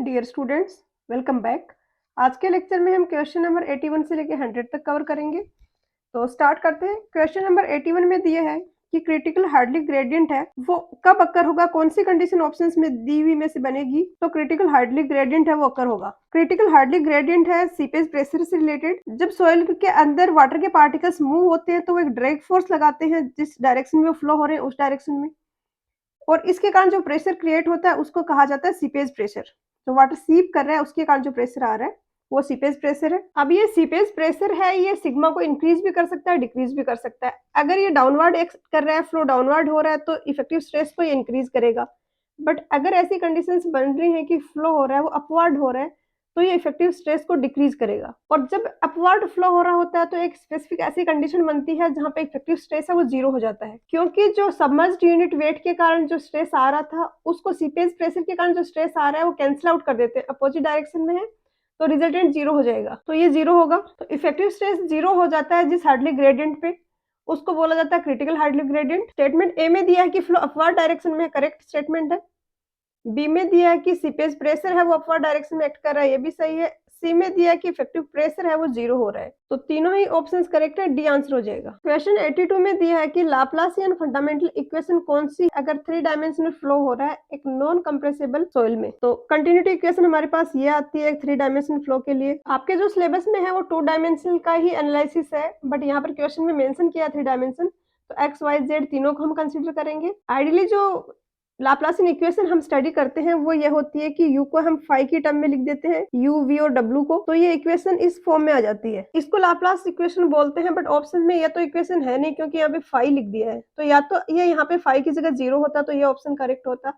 Dear students, welcome back. आज के lecture में हम क्वेश्चन नंबर 81 से लेकर 100 तक कवर करेंगे। तो स्टार्ट करते हैं। क्वेश्चन नंबर 81 में दिया है कि क्रिटिकल हार्डलिक ग्रेडियंट है वो कब अकर होगा, कौन सी कंडीशन ऑप्शंस में दी हुई में से बनेगी तो क्रिटिकल हार्डलिक ग्रेडियंट है वो अकर होगा। क्रिटिकल हार्डलिक ग्रेडियंट है सीपेज प्रेशर से रिलेटेड। जब सॉइल के अंदर वाटर के पार्टिकल्स मूव होते हैं तो वो एक ड्रैग फोर्स लगाते हैं जिस डायरेक्शन में वो फ्लो हो रहे हैं उस डायरेक्शन में, और इसके कारण जो प्रेशर क्रिएट होता है उसको कहा जाता है सीपेज प्रेशर। जो वाटर सीप कर रहा है उसके कारण जो प्रेशर आ रहा है वो सीपेज प्रेशर है। अब ये सीपेज प्रेशर है, ये सिग्मा को इंक्रीज भी कर सकता है, डिक्रीज भी कर सकता है। अगर ये डाउनवर्ड कर रहा है, फ्लो डाउनवर्ड हो रहा है तो इफेक्टिव स्ट्रेस को ये इंक्रीज करेगा। बट अगर ऐसी कंडीशंस बन रही हैं कि फ्लो हो रहा है वो अपवर्ड हो रहा है तो ये इफेक्टिव स्ट्रेस को डिक्रीज करेगा। और जब अपवर्ड फ्लो हो रहा होता है तो एक स्पेसिफिक ऐसी कंडीशन बनती है जहां पे इफेक्टिव स्ट्रेस है वो जीरो हो जाता है, क्योंकि जो सबमर्ज्ड यूनिट वेट के कारण जो स्ट्रेस आ रहा था उसको सीपेज प्रेशर के कारण जो स्ट्रेस आ रहा है वो कैंसिल आउट कर देते हैं, अपोजिट डायरेक्शन में है तो रिजल्टेंट जीरो हो जाएगा। तो ये जीरो होगा, तो इफेक्टिव स्ट्रेस जीरो हो जाता है जिस हार्डलिक ग्रेडियंट पे, उसको बोला जाता है critical hydraulic gradient. Statement A में दिया है कि फ्लो अपवर्ड डायरेक्शन में, करेक्ट स्टेटमेंट है। बी में दिया है कि सीपेज प्रेशर है वो अपवर्ड डायरेक्शन में एक्ट कर रहा है, ये भी सही है। सी में दिया है कि इफेक्टिव प्रेशर है वो जीरो हो रहा है, तो तीनों ही ऑप्शंस करेक्ट है, डी आंसर हो जाएगा। क्वेश्चन 82 में दिया है कि लाप्लासियन फंडामेंटल इक्वेशन कौन सी अगर 3 डायमेंशनल फ्लो हो रहा है एक नॉन कंप्रेसिबल सॉइल में। तो कंटिन्यूटी इक्वेशन हमारे पास ये आती है 3 डायमेंशनल फ्लो के लिए। आपके जो सिलेबस में है वो 2 डायमेंशनल का ही एनालिसिस है, बट यहाँ पर क्वेश्चन में मेंशन किया 3 डायमेंशन, तो एक्स वाई जेड तीनों को हम कंसिडर करेंगे। आइडियली जो लाप्लासियन इक्वेशन हम स्टडी करते हैं वो ये होती है कि u को हम फाई की टर्म में लिख देते हैं, u v और w को, तो ये इक्वेशन इस फॉर्म में आ जाती है। इसको लाप्लास इक्वेशन बोलते हैं, बट ऑप्शन में ये तो इक्वेशन है नहीं क्योंकि यहाँ पे फाई लिख दिया है, तो या तो ये यहाँ पे फाई की जगह जीरो होता तो ये ऑप्शन करेक्ट होता,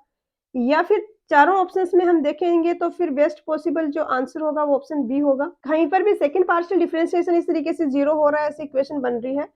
या फिर चारों ऑप्शंस में हम देखेंगे तो फिर बेस्ट पॉसिबल जो आंसर होगा वो ऑप्शन बी होगा। कहीं पर भी सेकंड पार्शियल डिफरेंशिएशन इस तरीके से जीरो हो रहा है, ऐसी इक्वेशन बन रही है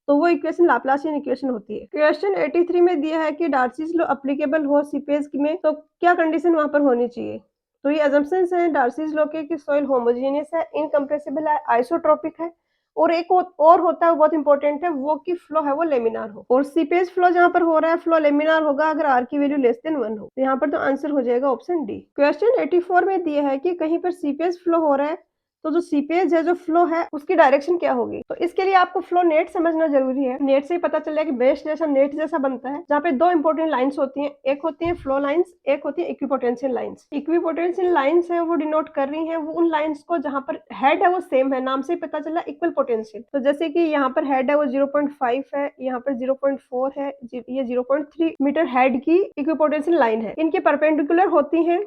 तो वो इक्वेशन लाप्लासियन इक्वेशन होती है। क्वेश्चन 83 में दिया है कि डार्सीज लॉ एप्लीकेबल हो सीपेज में तो क्या कंडीशन वहां पर होनी चाहिए। तो ये अजम्पशंस हैं डार्सीज लॉ के कि सॉइल होमोजेनियस है, इनकम्प्रेसिबल है, आइसोट्रोपिक है, और एक और होता है बहुत इंपॉर्टेंट है वो कि फ्लो है वो लेमिनार हो, और सीपेज फ्लो जहां पर हो रहा है फ्लो लेमिनार होगा अगर आर की वैल्यू लेस देन 1 हो। तो यहाँ पर तो आंसर हो जाएगा ऑप्शन डी। क्वेश्चन 84 में दिया है कि कहीं पर सीपेज फ्लो हो रहा है तो जो सीपेज है, जो फ्लो है, उसकी डायरेक्शन क्या होगी। तो इसके लिए आपको फ्लो नेट समझना जरूरी है। नेट से ही पता चल जाए कि बेस जैसा नेट जैसा बनता है, जहाँ पे 2 इंपॉर्टेंट लाइंस होती हैं, एक होती है फ्लो लाइंस, एक होती है इक्विपोटेंशियल लाइंस। इक्विपोटेंशियल लाइंस है वो डिनोट कर रही है वो उन लाइंस को जहाँ पर हेड है वो सेम है, नाम से ही पता चला इक्वल पोटेंशियल। तो जैसे कि यहाँ पर हेड है वो 0.5 है, यहाँ पर 0.4 है, ये 0.3 मीटर हेड की इक्विपोटेंशियल लाइन है, इनके परपेंडिकुलर होती है,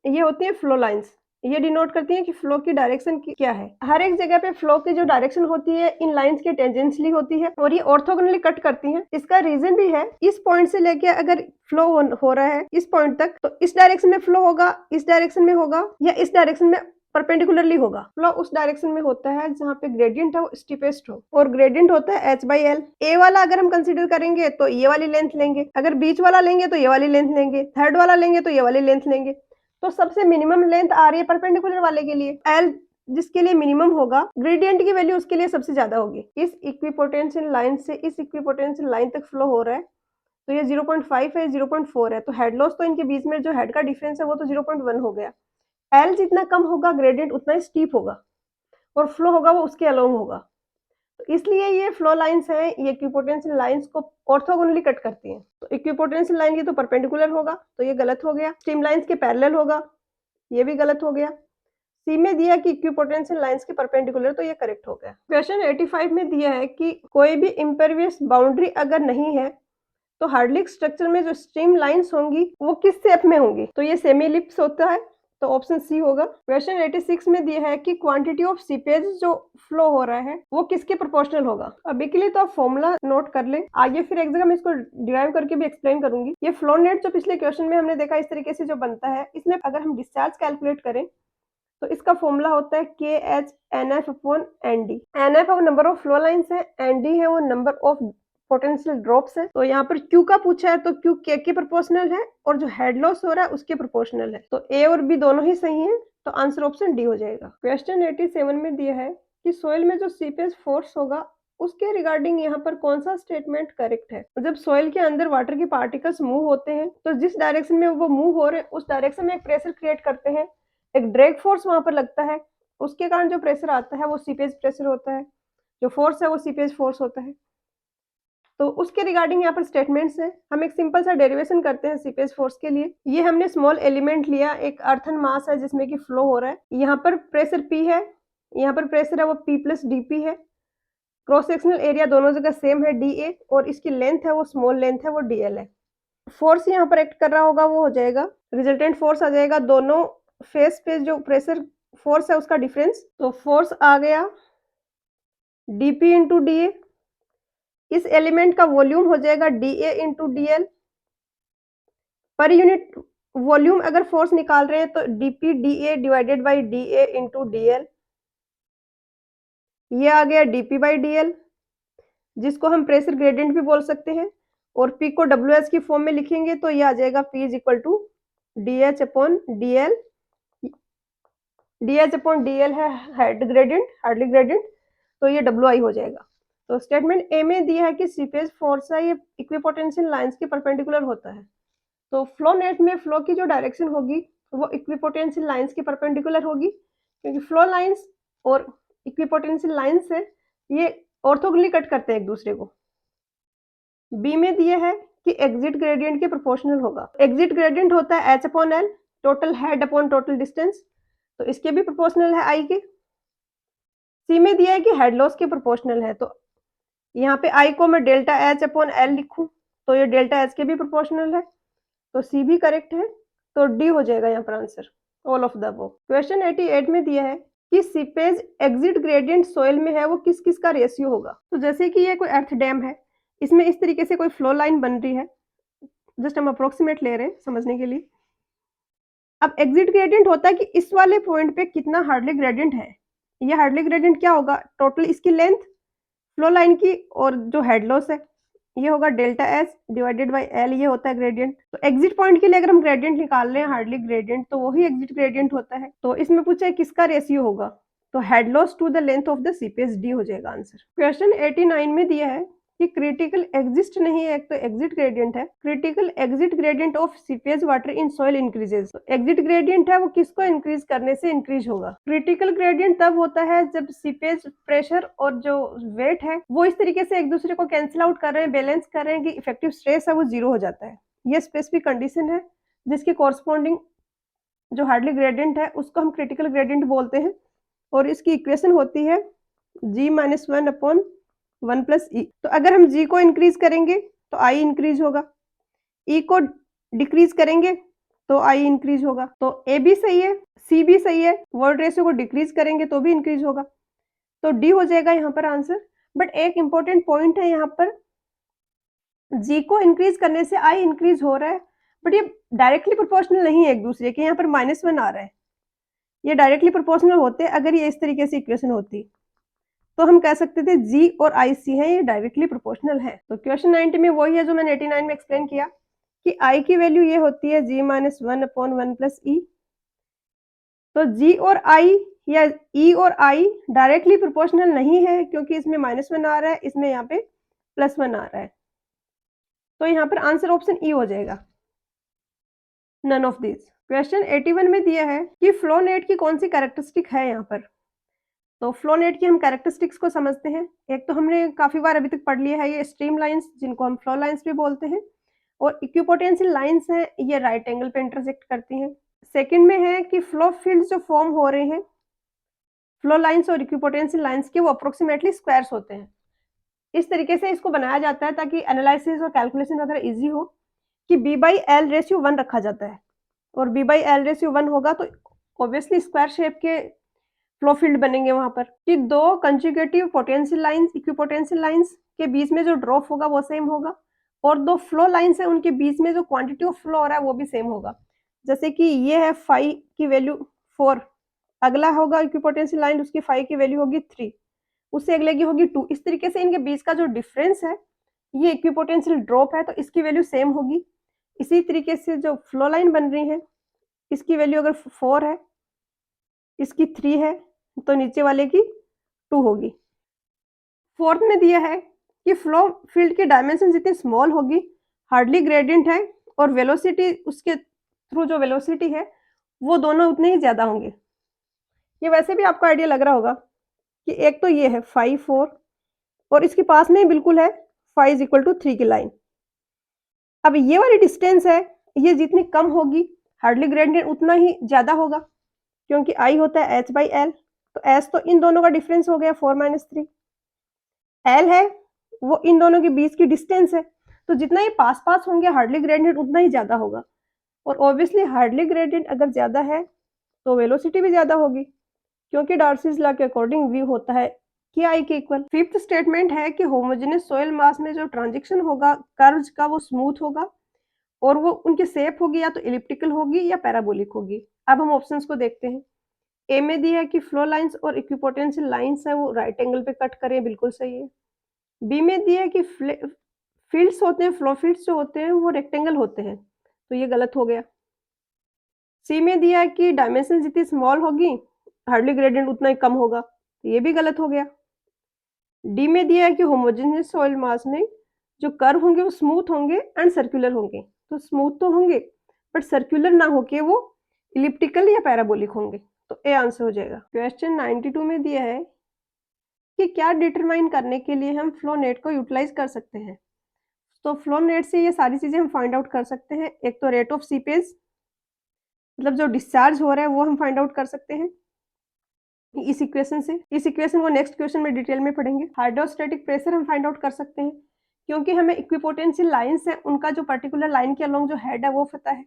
ये होती है फ्लो लाइंस। ये डिनोट करती है कि फ्लो की डायरेक्शन क्या है। हर एक जगह पे फ्लो की जो डायरेक्शन होती है इन लाइंस के टेंजेंशियली होती है और ये ऑर्थोगोनली कट करती हैं। इसका रीजन भी है, इस पॉइंट से लेके अगर फ्लो हो रहा है इस पॉइंट तक तो इस डायरेक्शन में फ्लो होगा, इस डायरेक्शन में होगा, या इस डायरेक्शन में परपेंडिकुलरली होगा। फ्लो उस डायरेक्शन में होता है जहाँ पे ग्रेडियंट है वो स्टीपेस्ट हो, और ग्रेडियंट होता है h/l। ए वाला अगर हम कंसीडर करेंगे तो ये वाली लेंथ लेंगे, अगर बीच वाला लेंगे तो ये वाली लेंथ लेंगे, थर्ड वाला लेंगे तो ये वाली लेंथ लेंगे। तो सबसे मिनिमम लेंथ आ रही है परपेंडिकुलर वाले के लिए, एल जिसके लिए मिनिमम होगा, ग्रेडियंट की वैल्यू उसके लिए सबसे ज्यादा होगी। इस इक्विपोटेंशियल लाइन से इस इक्विपोटेंशियल लाइन तक फ्लो हो रहा है तो ये 0.5 है, 0.4 है, तो हेड लॉस तो इनके बीच में जो हेड का डिफरेंस है वो तो 0.1 हो गया। एल जितना कम होगा ग्रेडियंट उतना ही स्टीप होगा और फ्लो होगा वो उसके अलोंग होगा। तो इसलिए ये फ्लो लाइंस हैं, ये इक्विपोटेंशियल लाइंस को ऑर्थोगोनली कट करती हैं। तो इक्विपोटेंशियल लाइन ये तो परपेंडिकुलर होगा तो ये गलत हो गया, स्ट्रीम लाइंस के पैरेलल होगा ये भी गलत हो गया। सी में दिया कि इक्विपोटेंशियल लाइंस के परपेंडिकुलर तो ये करेक्ट हो गया। क्वेश्चन 85 में दिया है कि कोई भी इम्पेरियस बाउंड्री अगर नहीं है तो हार्डलिक स्ट्रक्चर में जो स्ट्रीम लाइंस होंगी वो किस शेप में होंगी। तो ये सेमी एलिप्स होता है तो ऑप्शन सी होगा। क्वेश्चन 86 में दिया है कि क्वांटिटी ऑफ सीपेज जो फ्लो हो रहा है वो किसके प्रोपोर्शनल होगा। अभी के लिए तो आप फॉर्मूला नोट कर ले, आगे फिर एक जगह मैं इसको डिराइव करके भी एक्सप्लेन करूंगी। ये फ्लो नेट जो पिछले क्वेश्चन में हमने देखा इस तरीके से जो बनता है, इसमें अगर हम डिस्चार्ज कैलकुलेट करें तो इसका फॉर्मूला होता है KH/NF/ND। NF वो नंबर ऑफ फ्लो लाइंस है, ND है वो नंबर ऑफ पोटेंशियल ड्रॉप्स है। तो यहाँ पर Q का पूछा है तो Q K के प्रोपोर्शनल है और जो हेड लॉस हो रहा है उसके प्रोपोर्शनल है, तो A और B दोनों ही सही है, तो आंसर ऑप्शन डी हो जाएगा। क्वेश्चन 87 में दिया है कि सोइल में जो सीपेज फोर्स होगा उसके रिगार्डिंग यहाँ पर कौन सा स्टेटमेंट करेक्ट है। जब सोइल के अंदर वाटर के पार्टिकल्स मूव होते हैं तो जिस डायरेक्शन में वो मूव हो रहे हैं उस डायरेक्शन में एक प्रेशर क्रिएट करते हैं, एक ड्रैग फोर्स वहाँ पर लगता है, उसके कारण जो प्रेशर आता है वो सीपेज प्रेशर होता है, जो फोर्स है वो सीपेज फोर्स होता है। तो उसके रिगार्डिंग यहाँ पर स्टेटमेंट्स हैं। हम एक सिंपल सा डेरिवेशन करते हैं सीपेज फोर्स के लिए। ये हमने स्मॉल एलिमेंट लिया, एक अर्थन मास है जिसमें कि फ्लो हो रहा है, यहाँ पर प्रेशर P है, यहाँ पर प्रेशर है वो P प्लस dP है, क्रॉस सेक्शनल एरिया दोनों जगह सेम है dA, और इसकी लेंथ है वो स्मॉल लेंथ है वो dl है। फोर्स यहाँ पर एक्ट कर रहा होगा वो हो जाएगा, रिजल्टेंट फोर्स आ जाएगा दोनों फेस पे जो प्रेशर फोर्स है उसका डिफरेंस, तो फोर्स आ गया dP इंटू dA। इस एलिमेंट का वॉल्यूम हो जाएगा dA into dl। Per unit volume अगर फोर्स निकाल रहे हैं तो dP dA divided by dA into dl। ये आ गया dP बाई dl, जिसको हम प्रेशर ग्रेडियंट भी बोल सकते हैं, और P को WS की फॉर्म में लिखेंगे तो ये आ जाएगा P is equal to DH upon DL। DH upon DL है हेड ग्रेडियंट, हार्डली ग्रेडियंट, तो ये WI हो जाएगा। तो स्टेटमेंट ए में दिया है कि सीपेज फोर्स है ये इक्विपोटेंशियल लाइंस के परपेंडिकुलर होता है। तो फ्लो नेट में फ्लो की जो डायरेक्शन होगी वो इक्विपोटेंशियल लाइंस के परपेंडिकुलर होगी, क्योंकि फ्लो लाइंस और इक्विपोटेंशियल लाइंस है ये ऑर्थोगोनली कट करते हैं एक दूसरे को। बी में दिए है कि एग्जिट ग्रेडियंट के प्रोपोर्शनल होगा। एग्जिट ग्रेडियंट होता है H upon L, total head upon total distance, तो इसके भी प्रोपोर्शनल है I के। सी में दिया है कि हेड लॉस के प्रोपोर्शनल है, तो यहाँ पे I को मैं डेल्टा H अपॉन L लिखूं तो ये डेल्टा H के भी प्रोपोर्शनल है, तो सी भी करेक्ट है, तो डी हो जाएगा यहाँ पर answer, all of the above. Question 88 में दिया है कि सीपेज एग्जिट ग्रेडियंट सोइल में है वो किस किस का रेशियो होगा। तो जैसे कि ये कोई अर्थ डैम है, इसमें इस तरीके से कोई फ्लो लाइन बन रही है, जस्ट हम अप्रोक्सीमेट ले रहे हैं समझने के लिए। अब एग्जिट ग्रेडियंट होता है कि इस वाले पॉइंट पे कितना हार्डली ग्रेडियंट है। ये हार्डली ग्रेडियंट क्या होगा, टोटल इसकी लेंथ फ्लो लाइन की और जो हेड लॉस है ये होगा delta S divided by L, ये होता है ग्रेडियंट। तो एग्जिट पॉइंट के लिए अगर हम ग्रेडियंट निकाल रहे हैं हार्डली ग्रेडियंट, तो वही एग्जिट ग्रेडियंट होता है। तो इसमें पूछा है किसका रेशियो होगा, तो head loss to the length of the seepage D हो जाएगा आंसर। क्वेश्चन 89 में दिया है कि क्रिटिकल एग्जिस्ट नहीं है, एक तो एग्जिट ग्रेडियंट है, critical exit gradient of seepage water in soil increases. Exit gradient है वो किसको इंक्रीज करने से इंक्रीज होगा। क्रिटिकल ग्रेडियंट तब होता है जब सीपेज प्रेशर और जो वेट है वो इस तरीके से एक दूसरे को कैंसिल आउट कर रहे हैं, बैलेंस कर रहे हैं कि इफेक्टिव स्ट्रेस है वो जीरो हो जाता है। ये स्पेसिफिक कंडीशन है जिसके कॉरस्पॉन्डिंग जो हार्डली ग्रेडियंट है उसको हम क्रिटिकल ग्रेडियंट बोलते हैं, और इसकी इक्वेशन होती है G-1 अपॉन 1 प्लस ई। तो अगर हम G को इंक्रीज करेंगे तो I इंक्रीज होगा, E को डिक्रीज करेंगे तो I इंक्रीज होगा। तो A भी सही है, C भी सही है, वर्ड रेशियो को डिक्रीज करेंगे तो भी इंक्रीज होगा, तो D हो जाएगा यहाँ पर आंसर। बट एक इंपॉर्टेंट पॉइंट है यहाँ पर, G को इंक्रीज करने से I इंक्रीज हो रहा है, बट ये डायरेक्टली प्रोपोर्शनल नहीं है एक दूसरे के। यहाँ पर -1 आ रहा है, ये डायरेक्टली प्रोपोर्शनल होते अगर ये इस तरीके से इक्वेशन होती तो हम कह सकते थे G और IC है ये डायरेक्टली प्रोपोर्शनल है। तो क्वेश्चन 90 में वही है जो मैंने 89 में एक्सप्लेन किया कि I की वैल्यू ये होती है G-1 अपॉन 1 प्लस ई। तो G और I या E और I डायरेक्टली प्रोपोर्शनल नहीं है, क्योंकि इसमें -1 आ रहा है, इसमें यहाँ पे +1 आ रहा है, तो यहाँ पर आंसर ऑप्शन ई हो जाएगा, नन ऑफ दिस। क्वेश्चन 81 में दिया है कि फ्लो नेट की कौन सी कैरेक्टरिस्टिक है यहाँ पर। तो फ्लो नेट की हम कैरेक्टरिस्टिक्स को समझते हैं। एक तो हमने काफी बार अभी तक पढ़ लिया है ये स्ट्रीम लाइंस, जिनको हम फ्लो लाइंस भी बोलते हैं, और इक्विपोटेंशियल लाइंस हैं ये राइट एंगल पे इंटरसेक्ट करती हैं। सेकंड में है कि फ्लो फील्ड्स जो फॉर्म हो रहे हैं फ्लो लाइंस और इक्विपोटेंशियल लाइंस के, वो अप्रोक्सीमेटली स्क्वायर्स होते हैं। इस तरीके से इसको बनाया जाता है ताकि एनालिसिस और कैलकुलेशन वगैरह इजी हो, कि B/L रेशियो 1 रखा जाता है, और B/L रेशियो 1 होगा तो ऑब्वियसली स्क्वायर शेप के फ्लो फील्ड बनेंगे वहां पर, कि दो conjugative potential lines equipotential lines के बीच में जो ड्रॉप होगा वो सेम होगा, और दो फ्लो लाइंस है उनके बीच में जो क्वांटिटी ऑफ फ्लो हो रहा है वो भी सेम होगा। जैसे कि ये है फाई की वैल्यू 4, अगला होगा इक्विपोटेंशियल लाइन उसकी फाई की वैल्यू होगी 3, उससे अगले की होगी 2। इस तरीके से इनके बीच का जो डिफरेंस है ये इक्विपोटेंशियल ड्रॉप है, तो इसकी वैल्यू सेम होगी। इसी तरीके से जो फ्लो लाइन बन रही है इसकी वैल्यू अगर 4 है, इसकी 3 है, तो नीचे वाले की 2 होगी। फोर्थ में दिया है कि फ्लो फील्ड की डायमेंशन जितनी स्मॉल होगी हार्डली ग्रेडियंट है, और वेलोसिटी उसके थ्रू जो वेलोसिटी है वो दोनों उतने ही ज़्यादा होंगे। ये वैसे भी आपको आइडिया लग रहा होगा कि एक तो ये है 5, 4 और इसके पास में ही बिल्कुल है 5 इज़ इक्वल टू 3 की लाइन। अब ये वाली डिस्टेंस है, ये जितनी कम होगी हार्डली ग्रेडियंट उतना ही ज़्यादा होगा, क्योंकि I होता है h/l, तो s तो इन दोनों का डिफरेंस हो गया 4 - 3। l है वो इन दोनों के बीच की डिस्टेंस है, तो जितना ये पास-पास होंगे हार्डली ग्रेडियंट उतना ही ज़्यादा होगा और ऑब्वियसली हार्डली ग्रेडियंट अगर ज़्यादा है तो वेलोसिटी भी ज़्यादा होगी, क्योंकि डार्सीज़ लॉ के अकॉर्डिंग v होता है KI के इक्वल। फिफ्थ स्टेटमेंट है कि होमोजेनियस सॉइल मास में जो ट्रांजिशन होगा कर्व्स का वो स्मूथ होगा और वो उनकी शेप होगी या तो इलिप्टिकल होगी या पैराबोलिक होगी। अब हम ऑप्शंस को देखते हैं। ए में दिया है कि फ्लो लाइंस और इक्विपोटेंशियल लाइंस है वो राइट एंगल पे कट करें, बिल्कुल सही है। बी में दिया है कि फील्ड्स होते हैं, फ्लो फील्ड्स जो होते हैं वो रेक्टेंगल होते हैं, तो ये गलत हो गया। सी में दिया है कि डायमेंशन जितनी स्मॉल होगी हार्डली ग्रेडियंट उतना ही कम होगा, तो ये भी गलत हो गया। डी में दिया है कि होमोजेनियस सॉइल मास में जो कर्व होंगे वो स्मूथ होंगे एंड सर्कुलर होंगे, तो स्मूथ तो होंगे बट सर्कुलर ना होके वो इलिप्टिकल या पैराबोलिक होंगे, तो ए आंसर हो जाएगा। क्वेश्चन 92 में दिया है कि क्या डिटरमाइन करने के लिए हम फ्लो नेट को यूटिलाइज कर सकते हैं। तो फ्लो नेट से ये सारी चीजें हम फाइंड आउट कर सकते हैं। एक तो रेट ऑफ सीपेज, मतलब जो डिस्चार्ज हो रहा है वो हम फाइंड आउट कर सकते हैं इस इक्वेशन से। इस इक्वेशन को नेक्स्ट क्वेश्चन में डिटेल में पढ़ेंगे। हाइड्रोस्टैटिक प्रेशर हम फाइंड आउट कर सकते हैं, क्योंकि हमें इक्विपोटेंशियल लाइंस है उनका जो पर्टिकुलर लाइन के अलोंग जो हेड है वो पता है,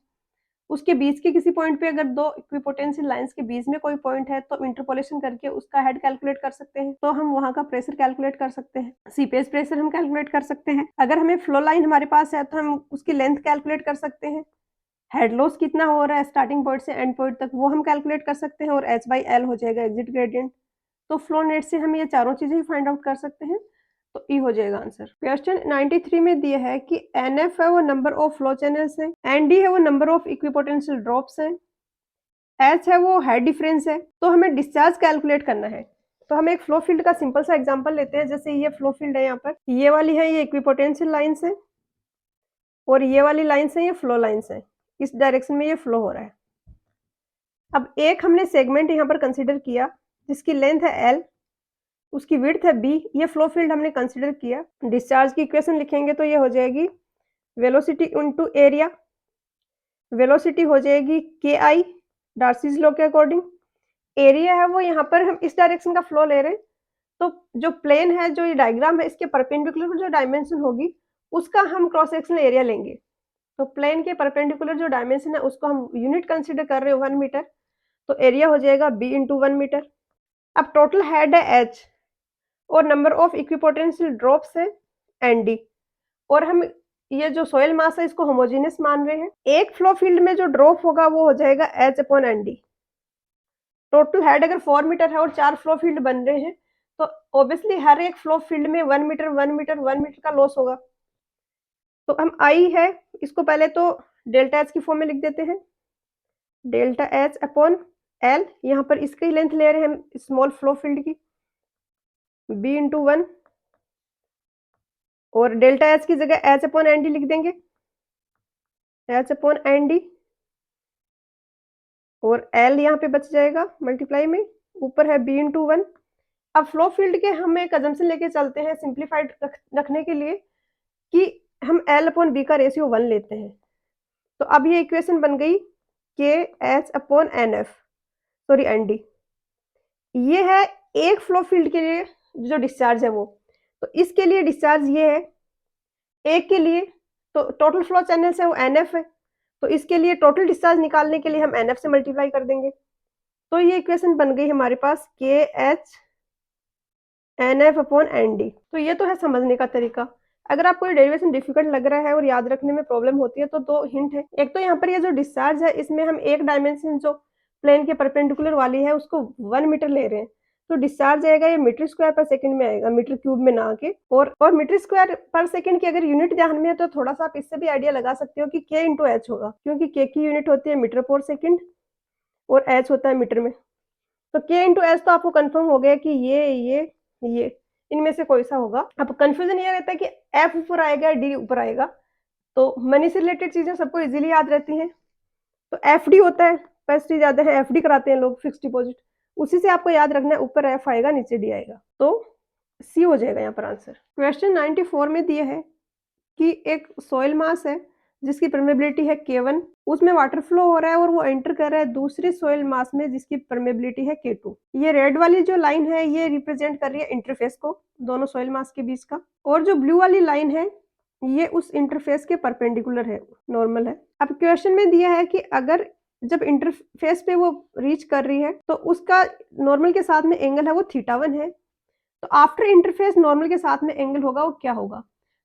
उसके बीच के किसी पॉइंट पे अगर दो इक्विपोटेंशियल लाइंस के बीच में कोई पॉइंट है तो इंटरपोलेशन करके उसका हेड कैलकुलेट कर सकते हैं, तो हम वहां का प्रेशर कैलकुलेट कर सकते हैं। सीपेज प्रेशर हम कैलकुलेट कर सकते हैं। अगर हमें फ्लो लाइन हमारे पास है तो हम उसकी लेंथ कैलकुलेट कर सकते हैं। हेड लॉस कितना हो रहा है स्टार्टिंग पॉइंट से एंड पॉइंट तक वो हम कैलकुलेट कर सकते हैं और h/l हो जाएगा एग्जिट ग्रेडियंट। तो फ्लो नेट से हम ये चारों चीजें ही फाइंड आउट कर सकते हैं, तो ई हो जाएगा आंसर। क्वेश्चन 93 में दिया है कि NF है वो नंबर ऑफ फ्लो चैनल्स है, ND है वो नंबर ऑफ इक्विपोटेंशियल ड्रॉप्स है, H है वो हेड डिफरेंस है, तो हमें डिस्चार्ज कैलकुलेट करना है। तो हम एक फ्लो फील्ड का सिंपल सा एग्जांपल लेते हैं। जैसे ये फ्लो फील्ड है, यहाँ पर ये वाली है ये इक्विपोटेंशियल लाइंस है और ये वाली लाइंस है ये फ्लो लाइंस है, इस डायरेक्शन में ये फ्लो हो रहा है। अब एक हमने सेगमेंट यहाँ पर कंसिडर किया जिसकी लेंथ है L, उसकी विड्थ है B, ये फ्लो फील्ड हमने कंसिडर किया। डिस्चार्ज की इक्वेशन लिखेंगे तो ये हो जाएगी वेलोसिटी इनटू एरिया, वेलोसिटी हो जाएगी KI डार्सीज लॉ के अकॉर्डिंग। एरिया है वो यहाँ पर हम इस डायरेक्शन का फ्लो ले रहे हैं, तो जो प्लेन है जो ये डायग्राम है इसके परपेंडिकुलर जो डायमेंशन होगी उसका हम क्रॉस सेक्शनल एरिया लेंगे। तो प्लेन के परपेंडिकुलर जो डायमेंशन है उसको हम यूनिट कंसिडर कर रहे हो 1 मीटर, तो एरिया हो जाएगा B इंटू 1 मीटर। अब टोटल हेड है H और नंबर ऑफ इक्विपोटेंशियल ड्रॉप्स है ND, और हम ये जो सोयल मास है इसको होमोजेनियस मान रहे हैं। एक फ्लो फील्ड में जो ड्रॉप होगा वो हो जाएगा H/ND। टोटल हेड अगर 4 मीटर है और 4 फ्लो फील्ड बन रहे हैं तो ऑब्वियसली हर एक फ्लो फील्ड में 1 मीटर 1 मीटर 1 मीटर का लॉस होगा। तो हम आई है इसको पहले तो डेल्टा एच की फॉर्म में लिख देते हैं, डेल्टा एच अपॉन एल, यहाँ पर इसकी लेंथ ले रहे हैं हम स्मॉल फ्लो फील्ड की, बी इंटू 1, और डेल्टा एच की जगह एच अपॉन एन डी लिख देंगे, एच अपॉन एन डी, और एल यहाँ पे बच जाएगा मल्टीप्लाई में, ऊपर है बी इंटू 1। अब फ्लो फील्ड के हम एक अजम्पशन लेके चलते हैं सिंप्लीफाइड रखने के लिए कि हम एल अपॉन बी का रेशियो 1 लेते हैं। तो अब ये इक्वेशन बन गई K H upon N F, sorry N D. ये है एक फ्लो फील्ड के लिए जो डिस्चार्ज है वो, तो इसके लिए डिस्चार्ज ये है एक के लिए, तो टोटल फ्लो चैनल्स है वो एन एफ है, तो इसके लिए टोटल डिस्चार्ज निकालने के लिए हम एन एफ से मल्टीप्लाई कर देंगे। तो ये इक्वेशन बन गई हमारे पास K H N F upon N D. तो ये तो है समझने का तरीका। अगर आपको ये डेरिवेशन डिफिकल्ट लग रहा है और याद रखने में प्रॉब्लम होती है तो दो हिंट है। एक तो यहाँ पर ये जो डिस्चार्ज है इसमें हम एक डायमेंशन जो प्लेन के परपेंडिकुलर वाली है उसको 1 मीटर ले रहे हैं, तो डिस्चार्ज आएगा ये मीटर स्क्वायर पर सेकंड में आएगा, मीटर क्यूब में ना आके। और मीटर स्क्वायर पर सेकंड की अगर यूनिट ध्यान में है तो थोड़ा सा आप इससे भी आइडिया लगा सकते हो कि के इंटू एच होगा, क्योंकि के की यूनिट होती है मीटर पर सेकंड और एच होता है मीटर में। तो के इंटू एच तो आपको कंफर्म हो गया कि ये इनमें से कोई सा होगा। अब कंफ्यूजन ये रहता है कि एफ ऊपर आएगा डी ऊपर आएगा, तो मनी से रिलेटेड चीजें सबको इजीली याद रहती हैं। तो एफ डी होता है कैपेसिटी ज़्यादा है, एफडी कराते हैं लोग फिक्स्ड डिपॉजिट, उसी से आपको याद रखना है, ऊपर एफ आएगा नीचे डी आएगा, तो सी हो जाएगा यहाँ पर आंसर। क्वेश्चन 94 में दिया है कि एक सॉइल मास है जिसकी परमेबिलिटी है K1, उसमें वाटर फ्लो हो रहा है और वो एंटर कर रहा है दूसरे सॉइल मास में जिसकी परमेबिलिटी है K2। ये रेड वाली जो लाइन है ये रिप्रेजेंट कर रही है इंटरफेस को, दोनों सॉइल मास के बीच का, और जो ब्लू वाली लाइन है ये उस इंटरफेस के परपेंडिकुलर है, नॉर्मल है। अब क्वेश्चन में दिया है कि अगर जब इंटरफेस पे वो रीच कर रही है तो उसका नॉर्मल के साथ में एंगल है वो θ1 है, तो आफ्टर इंटरफेस नॉर्मल के साथ में एंगल होगा वो क्या होगा?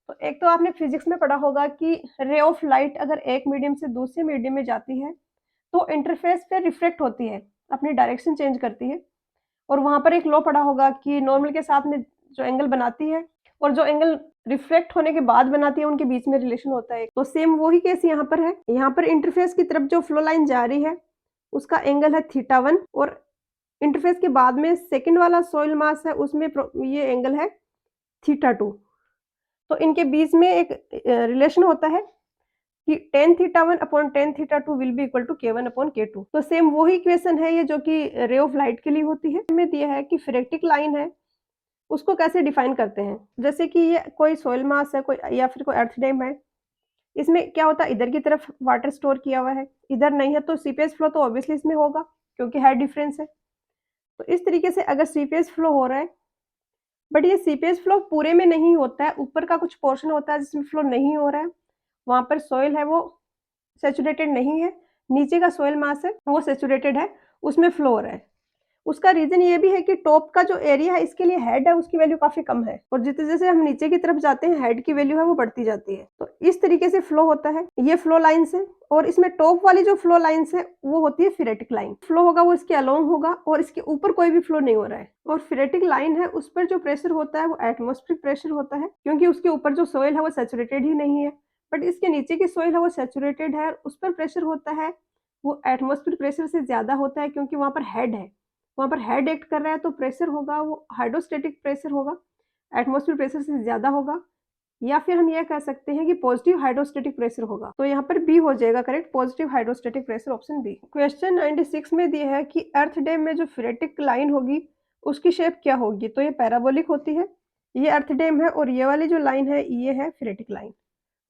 तो एक तो आपने फिजिक्स में पढ़ा होगा कि रे ऑफ लाइट अगर एक मीडियम से दूसरे मीडियम में जाती है तो इंटरफेस पे रिफ्लेक्ट होती है, अपनी डायरेक्शन चेंज करती है, और वहां पर एक लॉ पढ़ा होगा कि नॉर्मल के साथ में जो एंगल बनाती है और जो एंगल रिफ्लेक्ट होने के बाद बनाती है उनके बीच में रिलेशन होता है। तो सेम वही केस यहाँ पर है, यहाँ पर इंटरफेस की तरफ जो फ्लो लाइन जा रही है उसका एंगल है θ1 और इंटरफेस के बाद में सेकंड वाला सॉइल मास है उसमें ये एंगल है θ2। तो इनके बीच में एक रिलेशन होता है कि tan θ1 upon tan θ2 will be equal to K1 upon K2। तो सेम वही इक्वेशन है ये जो कि रे ऑफ लाइट के लिए होती है। हमें दिया है कि फेरेटिक लाइन है उसको कैसे डिफाइन करते हैं, जैसे कि ये कोई सॉइल मास है कोई या फिर कोई अर्थ डैम है, इसमें क्या होता है इधर की तरफ वाटर स्टोर किया हुआ है, इधर नहीं है, तो सीपेज फ्लो तो ऑब्वियसली इसमें होगा क्योंकि हाइट डिफरेंस है। तो इस तरीके से अगर सीपेज फ्लो हो रहा है, बट ये सीपेज फ्लो पूरे में नहीं होता है, ऊपर का कुछ पोर्शन होता है जिसमें फ्लो नहीं हो रहा है, वहां पर सॉइल है वो सैचुरेटेड नहीं है, नीचे का सॉइल मास है वो सैचुरेटेड है, उसमें फ्लो हो रहा है। उसका रीजन ये भी है कि टॉप का जो एरिया है इसके लिए हेड है उसकी वैल्यू काफी कम है, और जितने जैसे हम नीचे की तरफ जाते हैं हेड की वैल्यू है वो बढ़ती जाती है। तो इस तरीके से फ्लो होता है, ये फ्लो लाइन्स है, और इसमें टॉप वाली जो फ्लो लाइन्स है वो होती है फेरेटिक लाइन। फ्लो होगा वो इसके अलोंग होगा और इसके ऊपर कोई भी फ्लो नहीं हो रहा है, और फेरेटिक लाइन है उस पर जो प्रेशर होता है वो एटमॉस्फेरिक प्रेशर होता है, क्योंकि उसके ऊपर जो सॉइल है वो सैचुरेटेड ही नहीं है, बट इसके नीचे की सॉइल है वो सैचुरेटेड है, उस पर प्रेशर होता है वो एटमॉस्फेरिक प्रेशर से ज्यादा होता है क्योंकि वहां पर हेड है, वहां पर हेड एक्ट कर रहा है, तो प्रेशर होगा वो हाइड्रोस्टेटिक प्रेशर होगा, एटमॉस्फेरिक प्रेशर से ज्यादा होगा, या फिर हम यह कह सकते हैं कि पॉजिटिव हाइड्रोस्टेटिक प्रेशर होगा। तो यहाँ पर बी हो जाएगा correct, positive hydrostatic pressure, option B. Question 96 में दिया है कि अर्थ डैम में जो फेरेटिक लाइन होगी उसकी शेप क्या होगी, तो ये पैराबोलिक होती है, ये अर्थ डैम है, और ये वाली जो लाइन है ये है फेरेटिक लाइन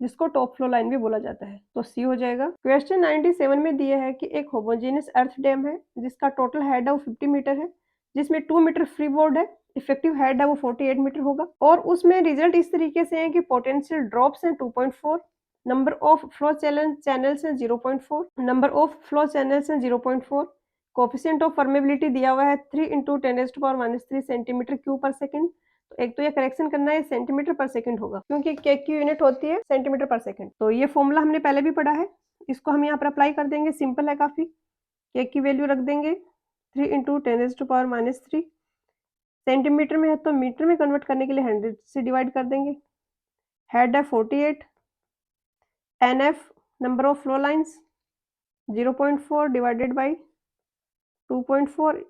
जिसको टॉप फ्लो लाइन भी बोला जाता है, तो सी हो जाएगा। क्वेश्चन 97 में दिया है कि एक होमोजेनियस अर्थ डैम है जिसका टोटल हेड है वो 50 मीटर है, जिसमें 2 मीटर फ्री बोर्ड है, इफेक्टिव हेड है वो 48 मीटर होगा, और उसमें रिजल्ट इस तरीके से है कि पोटेंशियल ड्रॉप्स हैं 2.4, नंबर ऑफ फ्लो चैनल्स हैं 0.4, नंबर ऑफ फ्लो चैनल्स हैं 0.4, कोफिशिएंट ऑफ परमेबिलिटी दिया हुआ है 3 इंटू 10⁻³ सेंटीमीटर क्यूब पर सेकेंड। तो एक तो ये करेक्शन करना है, सेंटीमीटर पर सेकंड होगा क्योंकि के की यूनिट होती है सेंटीमीटर पर सेकंड। तो ये फॉर्मूला हमने पहले भी पढ़ा है, इसको हम यहाँ पर अप्लाई कर देंगे, सिंपल है काफी। के की वैल्यू रख देंगे 3 इंटू 10⁻³ सेंटीमीटर में है तो मीटर में कन्वर्ट करने के लिए 100 से डिवाइड कर देंगे। हेड है 48, NF number of flow lines 0.4 divided by 2.4,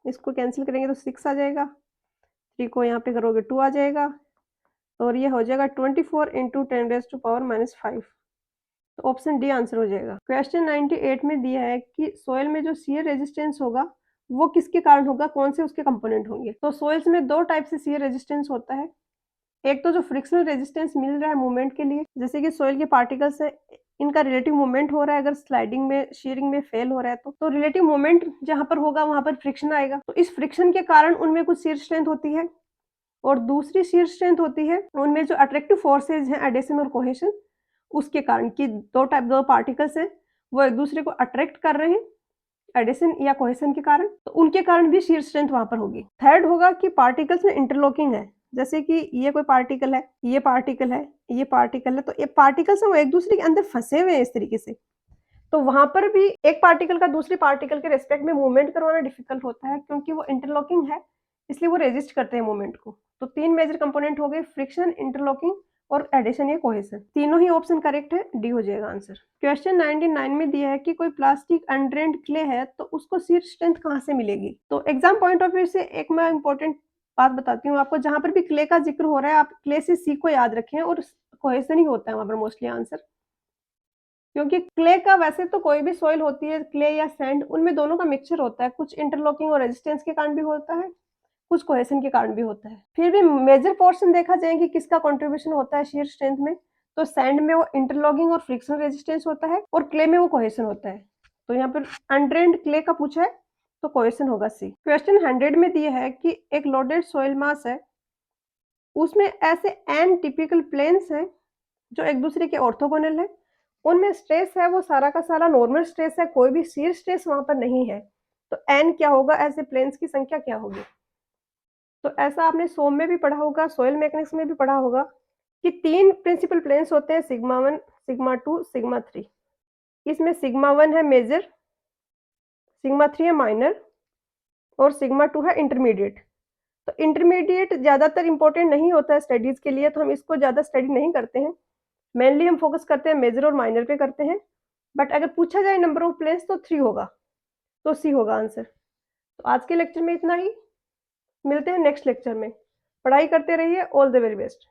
इसको कैंसिल करेंगे तो 6 आ जाएगा, 3 को यहाँ पे करोगे 2 आ जाएगा, और ये हो जाएगा 24 इंटू 10⁻⁵। तो ऑप्शन डी आंसर हो जाएगा। क्वेश्चन 98 में दिया है कि सोयल में जो शियर रेजिस्टेंस होगा वो किसके कारण होगा, कौन से उसके कंपोनेंट होंगे। तो सोइल्स में दो टाइप से शियर रेजिस्टेंस होता है, एक तो जो फ्रिक्शनल रेजिस्टेंस मिल रहा है मूवमेंट के लिए, जैसे कि सोइल के पार्टिकल्स है इनका रिलेटिव मूवमेंट हो रहा है, अगर स्लाइडिंग में शेयरिंग में फेल हो रहा है तो रिलेटिव मूवमेंट जहां पर होगा वहां पर फ्रिक्शन आएगा, तो इस फ्रिक्शन के कारण उनमें कुछ शियर स्ट्रेंथ होती है, और दूसरी शियर स्ट्रेंथ होती है उनमें जो अट्रैक्टिव फोर्सेज हैं एडिशन और कोहेशन, उसके कारण कि दो पार्टिकल्स हैं वो एक दूसरे को अट्रैक्ट कर रहे हैं एडिशन या कोहेशन के कारण, तो उनके कारण भी शियर स्ट्रेंथ वहां पर होगी। थर्ड होगा कि पार्टिकल्स में इंटरलॉकिंग है, जैसे कि ये कोई पार्टिकल है, ये पार्टिकल है, ये पार्टिकल है, तो ये पार्टिकल्स है वो एक दूसरे के अंदर फंसे हुए हैं इस तरीके से, तो वहां पर भी एक पार्टिकल का दूसरे पार्टिकल के रेस्पेक्ट में मूवमेंट करवाना डिफिकल्ट होता है क्योंकि वो इंटरलॉकिंग है, इसलिए वो रेजिस्ट करते हैं मूवमेंट को। तो तीन मेजर कंपोनेंट हो गए, फ्रिक्शन, इंटरलॉकिंग और एडिशन या कोहेशन। तीनों ही ऑप्शन करेक्ट है, डी हो जाएगा आंसर। क्वेश्चन 99 में दिया है कि कोई प्लास्टिक अनड्रेन्ड क्ले है तो उसको शियर स्ट्रेंथ कहाँ से मिलेगी। तो एग्जाम पॉइंट ऑफ व्यू से एक मैं इंपॉर्टेंट बात बताती हूँ आपको, जहां पर भी क्ले का जिक्र हो रहा है आप क्ले से सी को याद रखें, और कोहेशन ही होता है वहां पर मोस्टली आंसर। क्योंकि क्ले का वैसे तो कोई भी सॉइल होती है, क्ले या सैंड, उनमें दोनों का मिक्सचर होता है, कुछ इंटरलॉकिंग और रेजिस्टेंस के कारण भी होता है, कुछ कोहेशन के कारण भी होता है। फिर भी मेजर पोर्शन देखा जाए कि किसका कंट्रीब्यूशन होता है शेयर स्ट्रेंथ में, तो सैंड में वो इंटरलॉकिंग और फ्रिक्शन रेजिस्टेंस होता है और क्ले में वो कोहेशन होता है। तो यहाँ पर अनड्रेन्ड क्ले का पूछा है तो कोहेशन होगा सी। क्वेश्चन 100 में दिया है कि एक लोडेड सॉइल मास है, उसमें ऐसे एन टिपिकल प्लेन्स हैं जो एक दूसरे के ऑर्थोगोनल है, उनमें स्ट्रेस है वो सारा का सारा नॉर्मल स्ट्रेस है, कोई भी शियर स्ट्रेस वहां पर नहीं है। तो एन क्या होगा, ऐसे प्लेन्स की संख्या क्या होगी। तो ऐसा आपने सोम में भी पढ़ा होगा, सॉइल मैकेनिक्स में भी पढ़ा होगा कि 3 प्रिंसिपल प्लेन्स होते हैं, सिग्मा 1, सिग्मा 2, सिग्मा 3। इसमें सिग्मा 1 है मेजर, सिग्मा 3 है माइनर और सिग्मा 2 है इंटरमीडिएट। तो इंटरमीडिएट ज़्यादातर इंपॉर्टेंट नहीं होता है स्टडीज़ के लिए, तो हम इसको ज़्यादा स्टडी नहीं करते हैं। मेनली हम फोकस करते हैं मेजर और माइनर पे करते हैं। बट अगर पूछा जाए नंबर ऑफ प्लेन्स तो 3 होगा, तो सी होगा आंसर। तो आज के लेक्चर में इतना ही, मिलते हैं नेक्स्ट लेक्चर में। पढ़ाई करते रहिए, ऑल द वेरी बेस्ट।